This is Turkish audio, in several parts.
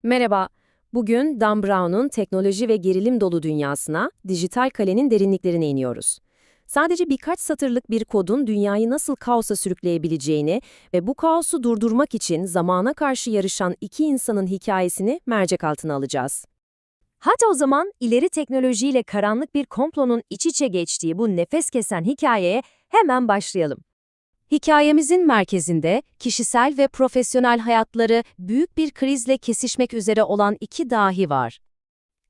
Merhaba, bugün Dan Brown'un teknoloji ve gerilim dolu dünyasına, dijital kalenin derinliklerine iniyoruz. Sadece birkaç satırlık bir kodun dünyayı nasıl kaosa sürükleyebileceğini ve bu kaosu durdurmak için zamana karşı yarışan iki insanın hikayesini mercek altına alacağız. Hadi o zaman ileri teknolojiyle karanlık bir komplonun iç içe geçtiği bu nefes kesen hikayeye hemen başlayalım. Hikayemizin merkezinde kişisel ve profesyonel hayatları büyük bir krizle kesişmek üzere olan iki dahi var.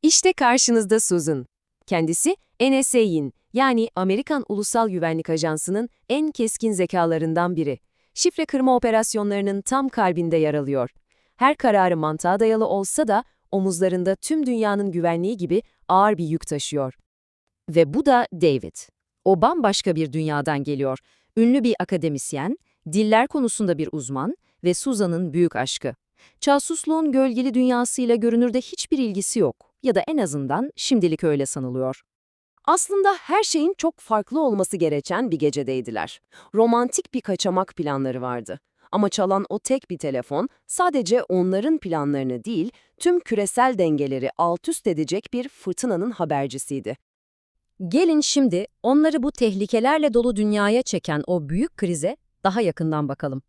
İşte karşınızda Susan. Kendisi NSA'in yani Amerikan Ulusal Güvenlik Ajansı'nın en keskin zekalarından biri. Şifre kırma operasyonlarının tam kalbinde yer alıyor. Her kararı mantığa dayalı olsa da omuzlarında tüm dünyanın güvenliği gibi ağır bir yük taşıyor. Ve bu da David. O bambaşka bir dünyadan geliyor. Ünlü bir akademisyen, diller konusunda bir uzman ve Susan'ın büyük aşkı. Casusluğun gölgeli dünyasıyla görünürde hiçbir ilgisi yok ya da en azından şimdilik öyle sanılıyor. Aslında her şeyin çok farklı olması gereken bir gecedeydiler. Romantik bir kaçamak planları vardı. Ama çalan o tek bir telefon sadece onların planlarını değil, tüm küresel dengeleri alt üst edecek bir fırtınanın habercisiydi. Gelin şimdi onları bu tehlikelerle dolu dünyaya çeken o büyük krize daha yakından bakalım.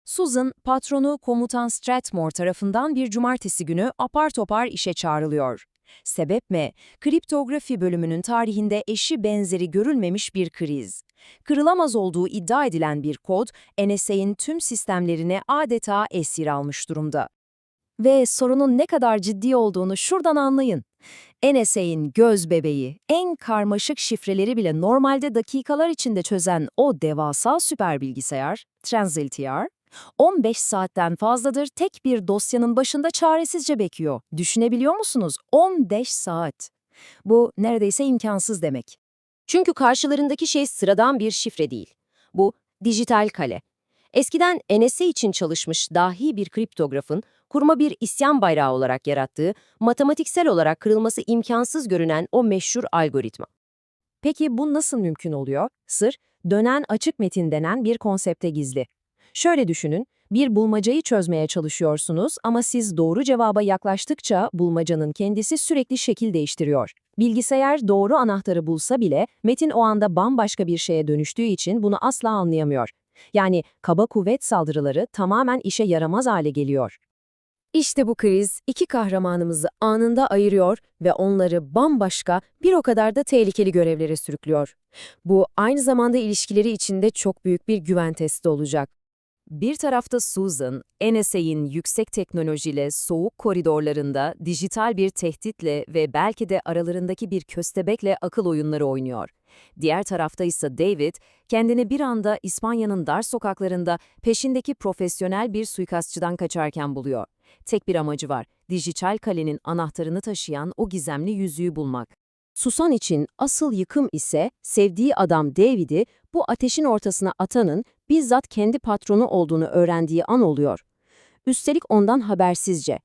Susan, patronu komutan Strathmore tarafından bir cumartesi günü apar topar işe çağrılıyor. Sebep mi? Kriptografi bölümünün tarihinde eşi benzeri görülmemiş bir kriz. Kırılamaz olduğu iddia edilen bir kod, NSA'in tüm sistemlerini adeta esir almış durumda. Ve sorunun ne kadar ciddi olduğunu şuradan anlayın. NSA'in göz bebeği, en karmaşık şifreleri bile normalde dakikalar içinde çözen o devasa süper bilgisayar, Translator, 15 saatten fazladır tek bir dosyanın başında çaresizce bekliyor. Düşünebiliyor musunuz? 15 saat. Bu neredeyse imkansız demek. Çünkü karşılarındaki şey sıradan bir şifre değil. Bu dijital kale. Eskiden NSA için çalışmış dahi bir kriptografın kurma bir isyan bayrağı olarak yarattığı, matematiksel olarak kırılması imkansız görünen o meşhur algoritma. Peki bu nasıl mümkün oluyor? Sır, dönen açık metin denen bir konsepte gizli. Şöyle düşünün, bir bulmacayı çözmeye çalışıyorsunuz ama siz doğru cevaba yaklaştıkça bulmacanın kendisi sürekli şekil değiştiriyor. Bilgisayar doğru anahtarı bulsa bile metin o anda bambaşka bir şeye dönüştüğü için bunu asla anlayamıyor. Yani kaba kuvvet saldırıları tamamen işe yaramaz hale geliyor. İşte bu kriz iki kahramanımızı anında ayırıyor ve onları bambaşka bir o kadar da tehlikeli görevlere sürüklüyor. Bu aynı zamanda ilişkileri içinde çok büyük bir güven testi olacak. Bir tarafta Susan, NSA'in yüksek teknolojiyle soğuk koridorlarında dijital bir tehditle ve belki de aralarındaki bir köstebekle akıl oyunları oynuyor. Diğer tarafta ise David, kendini bir anda İspanya'nın dar sokaklarında peşindeki profesyonel bir suikastçıdan kaçarken buluyor. Tek bir amacı var, dijital kalenin anahtarını taşıyan o gizemli yüzüğü bulmak. Susan için asıl yıkım ise sevdiği adam David'i bu ateşin ortasına atanın bizzat kendi patronu olduğunu öğrendiği an oluyor. Üstelik ondan habersizce.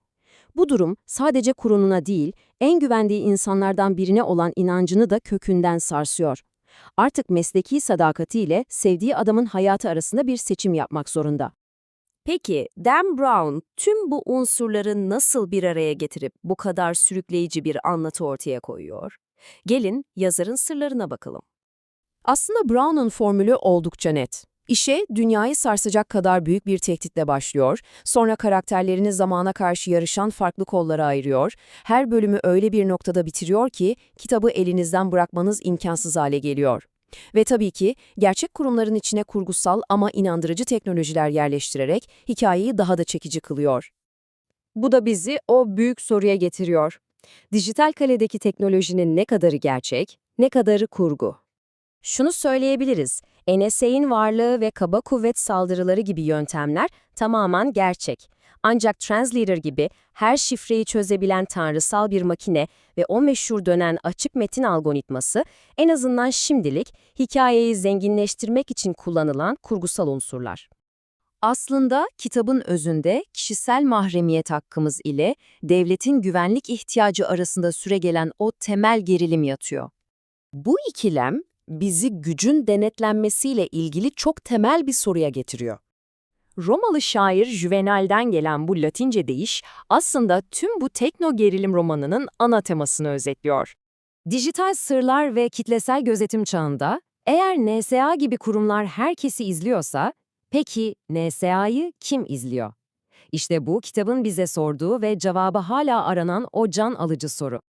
Bu durum sadece kurununa değil, en güvendiği insanlardan birine olan inancını da kökünden sarsıyor. Artık mesleki sadakatiyle sevdiği adamın hayatı arasında bir seçim yapmak zorunda. Peki, Dan Brown tüm bu unsurları nasıl bir araya getirip bu kadar sürükleyici bir anlatı ortaya koyuyor? Gelin yazarın sırlarına bakalım. Aslında Brown'un formülü oldukça net. İşe dünyayı sarsacak kadar büyük bir tehditle başlıyor, sonra karakterlerini zamana karşı yarışan farklı kollara ayırıyor, her bölümü öyle bir noktada bitiriyor ki kitabı elinizden bırakmanız imkansız hale geliyor. Ve tabii ki gerçek kurumların içine kurgusal ama inandırıcı teknolojiler yerleştirerek hikayeyi daha da çekici kılıyor. Bu da bizi o büyük soruya getiriyor. Dijital kaledeki teknolojinin ne kadarı gerçek, ne kadarı kurgu? Şunu söyleyebiliriz, NSA'in varlığı ve kaba kuvvet saldırıları gibi yöntemler tamamen gerçek. Ancak Translator gibi her şifreyi çözebilen tanrısal bir makine ve o meşhur dönen açık metin algoritması en azından şimdilik hikayeyi zenginleştirmek için kullanılan kurgusal unsurlar. Aslında kitabın özünde kişisel mahremiyet hakkımız ile devletin güvenlik ihtiyacı arasında süregelen o temel gerilim yatıyor. Bu ikilem bizi gücün denetlenmesiyle ilgili çok temel bir soruya getiriyor. Romalı şair Juvenal'den gelen bu Latince deyiş aslında tüm bu tekno gerilim romanının ana temasını özetliyor. Dijital sırlar ve kitlesel gözetim çağında, eğer NSA gibi kurumlar herkesi izliyorsa, peki NSA'yı kim izliyor? İşte bu kitabın bize sorduğu ve cevabı hala aranan o can alıcı soru.